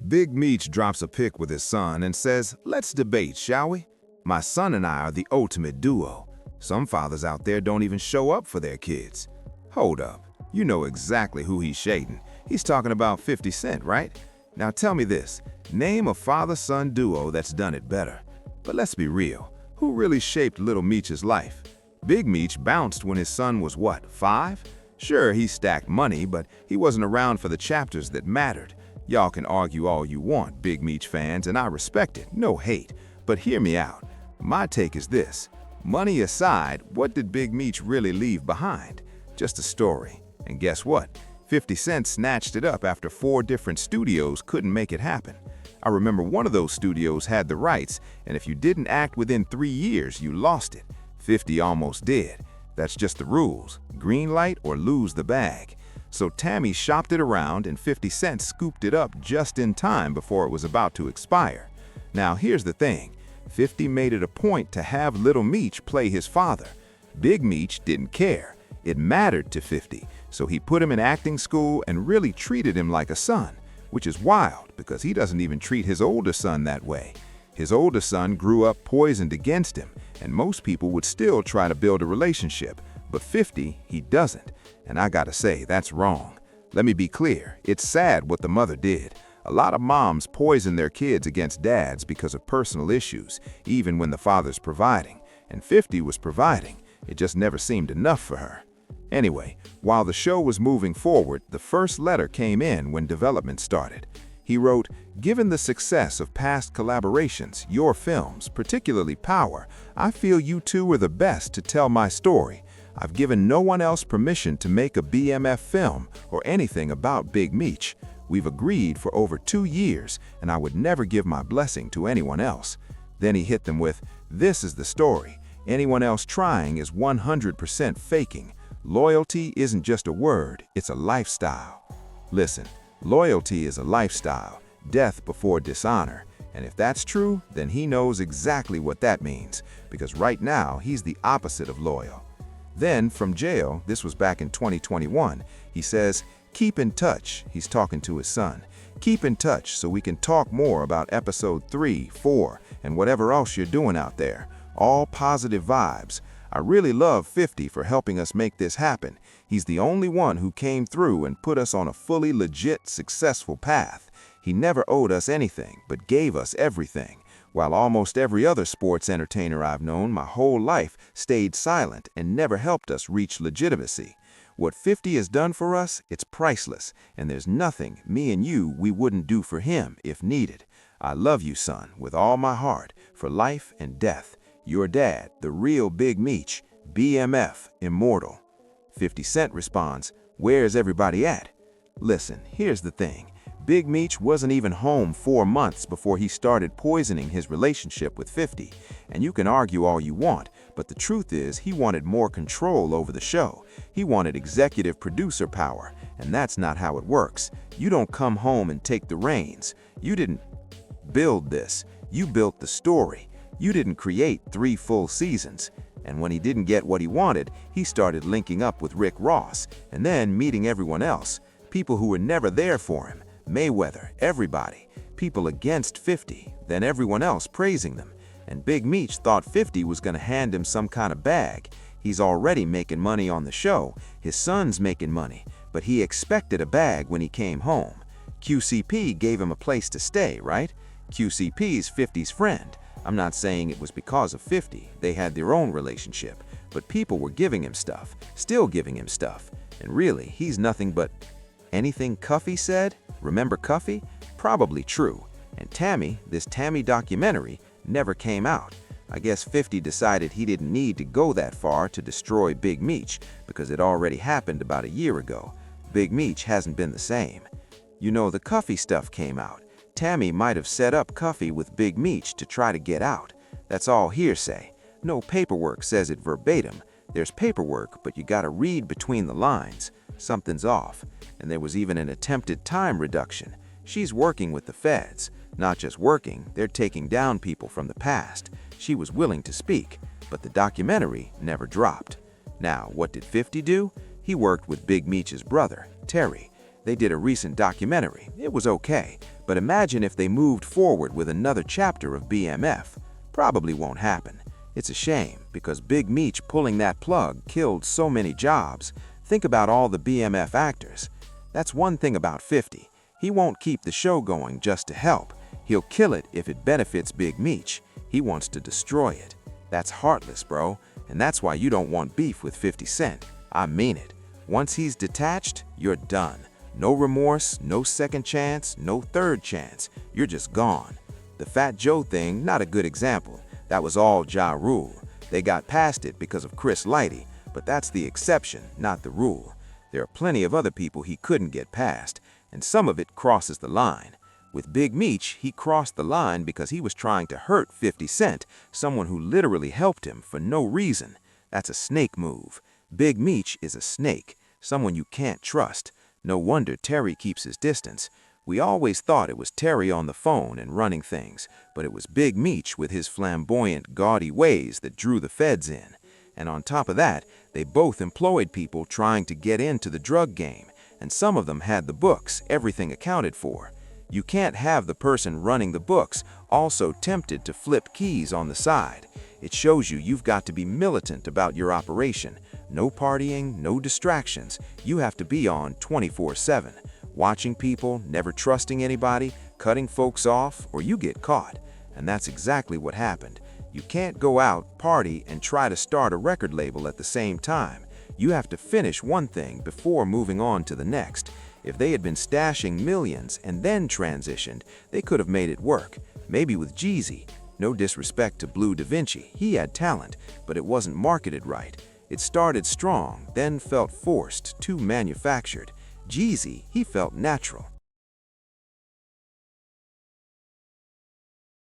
Big Meech drops a pic with his son and says, "Let's debate, shall we? My son and I are the ultimate duo. Some fathers out there don't even show up for their kids." Hold up, you know exactly who he's shading. He's talking about 50 Cent, right? Now tell me this, name a father-son duo that's done it better. But let's be real, who really shaped Lil Meech's life? Big Meech bounced when his son was what, 5? Sure, he stacked money, but he wasn't around for the chapters that mattered. Y'all can argue all you want, Big Meech fans, and I respect it, no hate. But hear me out. My take is this. Money aside, what did Big Meech really leave behind? Just a story. And guess what? 50 Cent snatched it up after 4 different studios couldn't make it happen. I remember one of those studios had the rights, and if you didn't act within 3 years, you lost it. 50 almost did. That's just the rules. Green light or lose the bag. So Tammy shopped it around and 50 Cent scooped it up just in time before it was about to expire. Now here's the thing. 50 made it a point to have Lil Meech play his father. Big Meech didn't care. It mattered to 50, so he put him in acting school and really treated him like a son, which is wild because he doesn't even treat his older son that way. His older son grew up poisoned against him, and most people would still try to build a relationship, but 50, he doesn't. And I gotta say, that's wrong. Let me be clear, it's sad what the mother did. A lot of moms poison their kids against dads because of personal issues, even when the father's providing. And 50 was providing, it just never seemed enough for her. Anyway, while the show was moving forward, the first letter came in when development started. He wrote, "Given the success of past collaborations, your films, particularly Power, I feel you two are the best to tell my story. I've given no one else permission to make a BMF film or anything about Big Meech. We've agreed for over 2 years, and I would never give my blessing to anyone else." Then he hit them with, "This is the story. Anyone else trying is 100% faking. Loyalty isn't just a word, it's a lifestyle." Listen, loyalty is a lifestyle, death before dishonor. And if that's true, then he knows exactly what that means, because right now he's the opposite of loyal. Then, from jail, this was back in 2021, he says, "Keep in touch," he's talking to his son. "Keep in touch so we can talk more about episode 3, 4, and whatever else you're doing out there. All positive vibes. I really love 50 for helping us make this happen. He's the only one who came through and put us on a fully legit, successful path. He never owed us anything, but gave us everything. While almost every other sports entertainer I've known my whole life stayed silent and never helped us reach legitimacy. What 50 has done for us, it's priceless, and there's nothing, me and you, we wouldn't do for him if needed. I love you, son, with all my heart, for life and death. Your dad, the real Big Meech, BMF, immortal." 50 Cent responds, "Where's everybody at?" Listen, here's the thing. Big Meech wasn't even home 4 months before he started poisoning his relationship with 50. And you can argue all you want, but the truth is he wanted more control over the show. He wanted executive producer power, and that's not how it works. You don't come home and take the reins. You didn't build this. You built the story. You didn't create 3 full seasons. And when he didn't get what he wanted, he started linking up with Rick Ross, and then meeting everyone else. People who were never there for him. Mayweather, everybody. People against 50, then everyone else praising them. And Big Meech thought 50 was gonna hand him some kind of bag. He's already making money on the show. His son's making money, but he expected a bag when he came home. QCP gave him a place to stay, right? QCP's 50's friend. I'm not saying it was because of 50. They had their own relationship, but people were giving him stuff, still giving him stuff. And really, he's nothing but anything Cuffy said. Remember Cuffy? Probably true. And Tammy, this Tammy documentary, never came out. I guess 50 decided he didn't need to go that far to destroy Big Meech because it already happened about a year ago. Big Meech hasn't been the same. You know, the Cuffy stuff came out. Tammy might have set up Cuffy with Big Meech to try to get out. That's all hearsay. No paperwork says it verbatim. There's paperwork, but you gotta read between the lines. Something's off. And there was even an attempted time reduction. She's working with the feds. Not just working, they're taking down people from the past. She was willing to speak, but the documentary never dropped. Now, what did 50 do? He worked with Big Meech's brother, Terry. They did a recent documentary. It was okay, but imagine if they moved forward with another chapter of BMF. Probably won't happen. It's a shame, because Big Meech pulling that plug killed so many jobs. Think about all the BMF actors. That's one thing about 50. He won't keep the show going just to help. He'll kill it if it benefits Big Meech. He wants to destroy it. That's heartless, bro, and that's why you don't want beef with 50 Cent. I mean it. Once he's detached, you're done. No remorse, no second chance, no third chance. You're just gone. The Fat Joe thing, not a good example. That was all Ja Rule. They got past it because of Chris Lighty, but that's the exception, not the rule. There are plenty of other people he couldn't get past, and some of it crosses the line. With Big Meech, he crossed the line because he was trying to hurt 50 Cent, someone who literally helped him for no reason. That's a snake move. Big Meech is a snake, someone you can't trust. No wonder Terry keeps his distance. We always thought it was Terry on the phone and running things, but it was Big Meech with his flamboyant, gaudy ways that drew the feds in. And on top of that, they both employed people trying to get into the drug game, and some of them had the books, everything accounted for. You can't have the person running the books also tempted to flip keys on the side. It shows you've got to be militant about your operation. No partying, no distractions. You have to be on 24/7. Watching people, never trusting anybody, cutting folks off, or you get caught. And that's exactly what happened. You can't go out, party, and try to start a record label at the same time. You have to finish one thing before moving on to the next. If they had been stashing millions and then transitioned, they could have made it work. Maybe with Jeezy. No disrespect to Blue Da Vinci, he had talent, but it wasn't marketed right. It started strong, then felt forced, too manufactured. Jeezy, he felt natural.